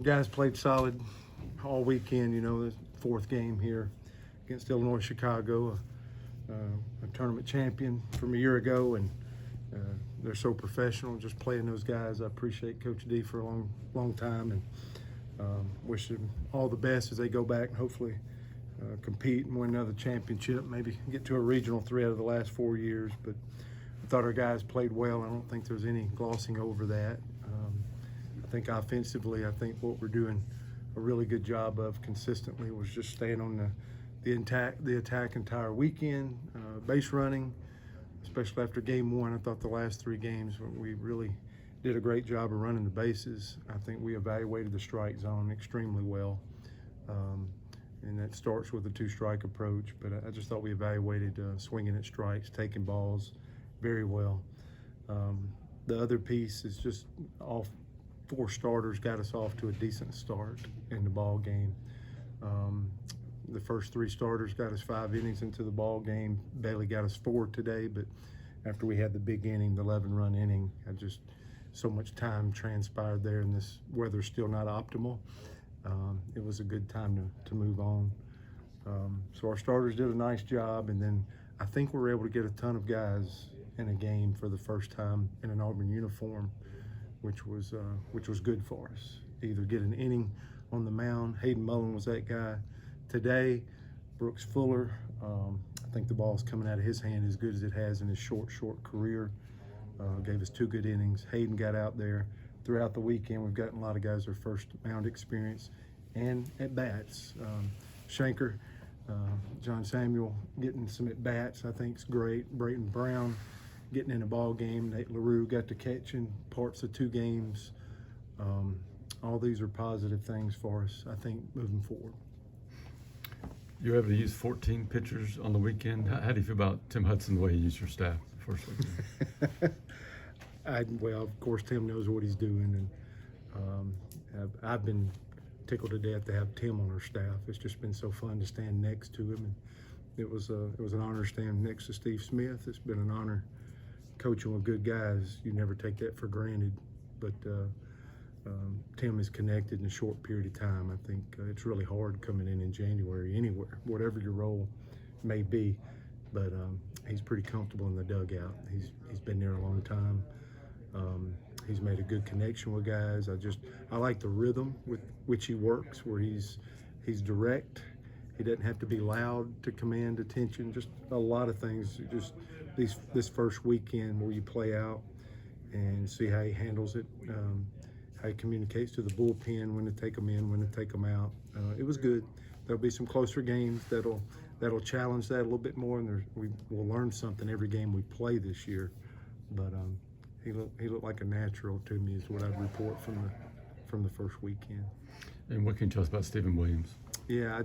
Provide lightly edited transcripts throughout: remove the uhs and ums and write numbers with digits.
Guys played solid all weekend. You know, the fourth game here against Illinois Chicago, a tournament champion from a year ago, and they're so professional. Just playing those guys, I appreciate Coach D for a long time, and wish them all the best as they go back and hopefully compete and win another championship. Maybe get to a regional 3 out of the last 4 years. But I thought our guys played well. I don't think there's any glossing over that. I think offensively, I think what we're doing a really good job of consistently was just staying on the attack entire weekend, base running, especially after game 1. I thought the last 3 games we really did a great job of running the bases. I think we evaluated the strike zone extremely well, and that starts with the 2-strike approach. But I just thought we evaluated swinging at strikes, taking balls very well. The other piece is just all 4 starters got us off to a decent start in the ball game. The first 3 starters got us 5 innings into the ball game. Bailey got us 4 today, but after we had the big inning, the 11-run inning, so much time transpired there, and this weather's still not optimal. It was a good time to move on. So our starters did a nice job, and then I think we were able to get a ton of guys in a game for the first time in an Auburn uniform, which was good for us. Either get an inning on the mound. Hayden Mullen was that guy today. Brooks Fuller, I think the ball's coming out of his hand as good as it has in his short career. Gave us 2 good innings. Hayden got out there throughout the weekend. We've gotten a lot of guys their first mound experience and at bats. Shanker, John Samuel getting some at bats, I think is great. Brayton Brown getting in a ball game. Nate LaRue got to catch in parts of 2 games. All these are positive things for us, I think, moving forward. You were able to use 14 pitchers on the weekend. How do you feel about Tim Hudson, the way he used your staff the first weekend? Well, of course, Tim knows what he's doing, and I've been tickled to death to have Tim on our staff. It's just been so fun to stand next to him, and it was an honor to stand next to Steve Smith. It's been an honor coaching with good guys. You never take that for granted, but Tim is connected in a short period of time. I think it's really hard coming in January anywhere, whatever your role may be, but he's pretty comfortable in the dugout. He's been there a long time. He's made a good connection with guys. I like the rhythm with which he works, where he's direct. He doesn't have to be loud to command attention. Just a lot of things. Just this first weekend where you play out and see how he handles it, how he communicates to the bullpen, when to take them in, when to take them out. It was good. There'll be some closer games that'll challenge that a little bit more, and we'll learn something every game we play this year. But he looked like a natural to me, is what I'd report from the first weekend. And what can you tell us about Stephen Williams? Yeah,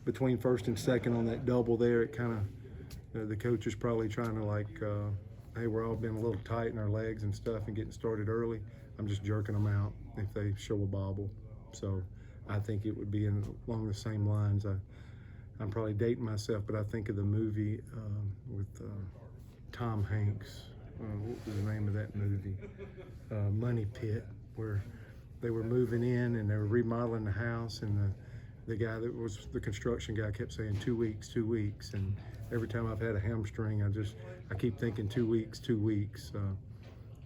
between first and second on that double there, it kind of the coach is probably trying to hey, we're all being a little tight in our legs and stuff and getting started early. I'm just jerking them out if they show a bobble. So I think it would be along the same lines. I'm probably dating myself, but I think of the movie with Tom Hanks. What was the name of that movie? Money Pit, where they were moving in and they were remodeling the house, and the guy that was the construction guy kept saying 2 weeks, 2 weeks, and every time I've had a hamstring, I keep thinking 2 weeks, 2 weeks.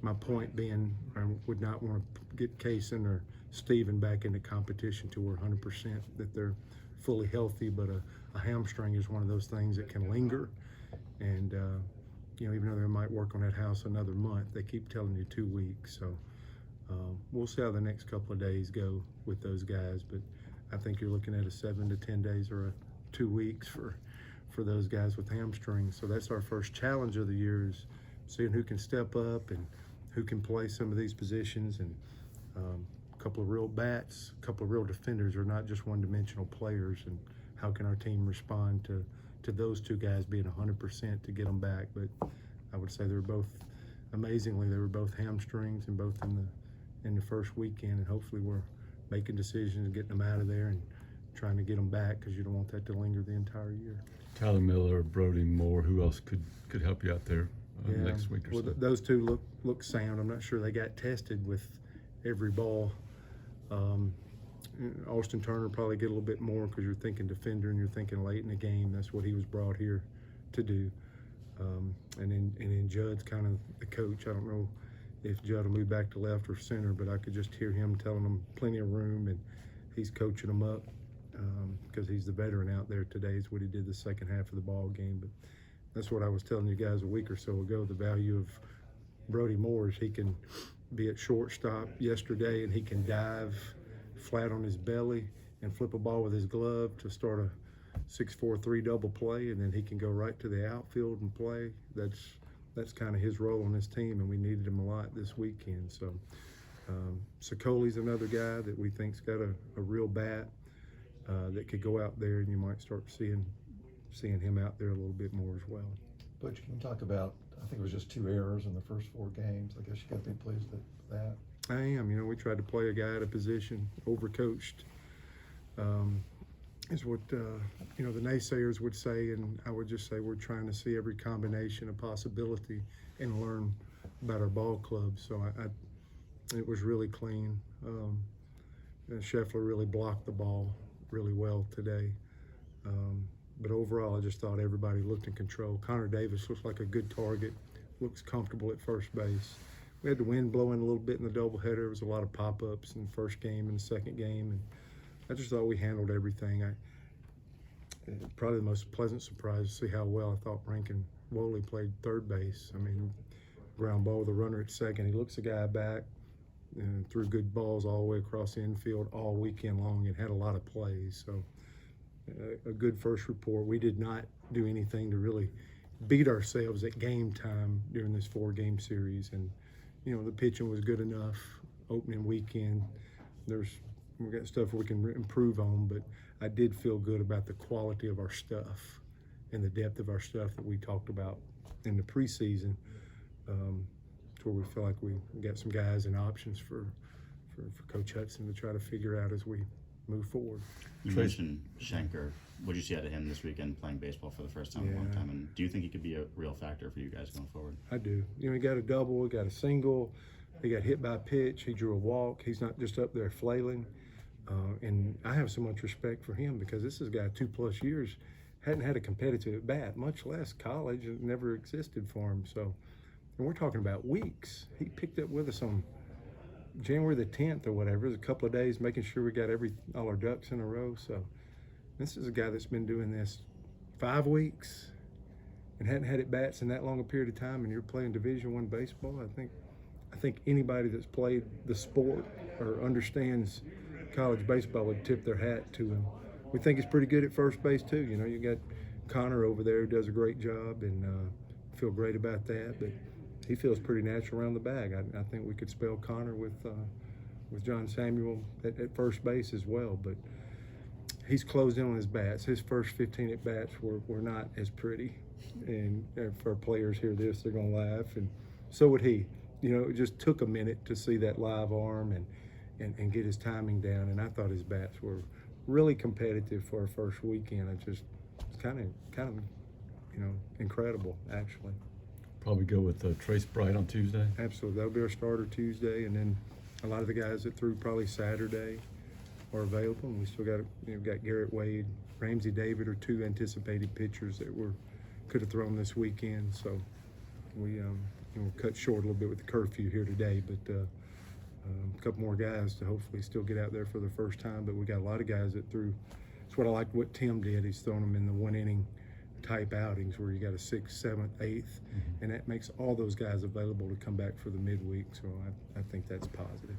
My point being, I would not want to get Kaysen or Steven back into competition till we're 100%, that they're fully healthy, but a hamstring is one of those things that can linger, and even though they might work on that house another month, they keep telling you 2 weeks. So we'll see how the next couple of days go with those guys, but I think you're looking at a 7 to 10 days or 2 weeks for those guys with hamstrings. So that's our first challenge of the year, is seeing who can step up and who can play some of these positions, and a couple of real bats, a couple of real defenders, are not just one-dimensional players, and how can our team respond to those 2 guys being 100% to get them back. But I would say they were both hamstrings, and both in the first weekend, and hopefully we're making decisions and getting them out of there and trying to get them back, because you don't want that to linger the entire year. Tyler Miller, Brody Moore, who else could help you out there next week or so? Those 2 look sound. I'm not sure they got tested with every ball Austin Turner probably get a little bit more because you're thinking defender and you're thinking late in the game. That's what he was brought here to do. And then Judd's kind of the coach. I don't know if Judd will move back to left or center, but I could just hear him telling them plenty of room, and he's coaching them up because he's the veteran out there today. Is what he did the second half of the ball game. But that's what I was telling you guys a week or so ago. The value of Brody Moore is he can be at shortstop yesterday, and he can dive flat on his belly and flip a ball with his glove to start a 6-4-3 double play, and then he can go right to the outfield and play. That's kind of his role on this team, and we needed him a lot this weekend. So Sicoli's another guy that we think's got a real bat that could go out there, and you might start seeing him out there a little bit more as well. Butch, can you talk about, I think it was just 2 errors in the first 4 games. I guess you got to be pleased with that. I am. You know, we tried to play a guy at a position, overcoached, is what, you know, the naysayers would say, and I would just say we're trying to see every combination of possibility and learn about our ball club. So it was really clean. Scheffler really blocked the ball really well today. But overall, I just thought everybody looked in control. Connor Davis looks like a good target, looks comfortable at first base. We had the wind blowing a little bit in the doubleheader. There was a lot of pop-ups in the first game and the second game, and I just thought we handled everything. Probably the most pleasant surprise to see how well I thought Rankin Woley played third base. I mean, ground ball with a runner at second. He looks the guy back and threw good balls all the way across the infield all weekend long and had a lot of plays. So a good first report. We did not do anything to really beat ourselves at game time during this 4-game series, and you know, the pitching was good enough opening weekend. We got stuff we can improve on, but I did feel good about the quality of our stuff and the depth of our stuff that we talked about in the preseason, to where we feel like we got some guys and options for Coach Hudson to try to figure out as we move forward. You mentioned Schenker. What did you see out of him this weekend playing baseball for the first time in a long time? And do you think he could be a real factor for you guys going forward? I do. You know, he got a double, he got a single, he got hit by a pitch, he drew a walk. He's not just up there flailing. And I have so much respect for him because this is a guy 2+ years, hadn't had a competitive at bat, much less college. It never existed for him. So, and we're talking about weeks. He picked up with us on January the 10th or whatever. It was a couple of days making sure we got all our ducks in a row. So this is a guy that's been doing this 5 weeks and hadn't had at bats in that long a period of time, and you're playing Division I baseball. I think anybody that's played the sport or understands college baseball would tip their hat to him. We think he's pretty good at first base too. You know, you got Connor over there who does a great job, and feel great about that. But he feels pretty natural around the bag. I think we could spell Connor with John Samuel at first base as well. But he's closed in on his bats. His first 15 at bats were not as pretty, and for players hear this, they're gonna laugh, and so would he. You know, it just took a minute to see that live arm and get his timing down. And I thought his bats were really competitive for our first weekend. It's kind of, you know, incredible actually. Probably go with Trace Bright on Tuesday. Absolutely, that'll be our starter Tuesday, and then a lot of the guys that threw probably Saturday are available. And we still got Garrett Wade, Ramsey David are 2 anticipated pitchers that could have thrown this weekend. So we cut short a little bit with the curfew here today, but a couple more guys to hopefully still get out there for the first time. But we got a lot of guys that threw. It's what I liked what Tim did. He's throwing them in the 1-inning type outings where you got a 6th, 7th, 8th, and that makes all those guys available to come back for the midweek. So I think that's positive.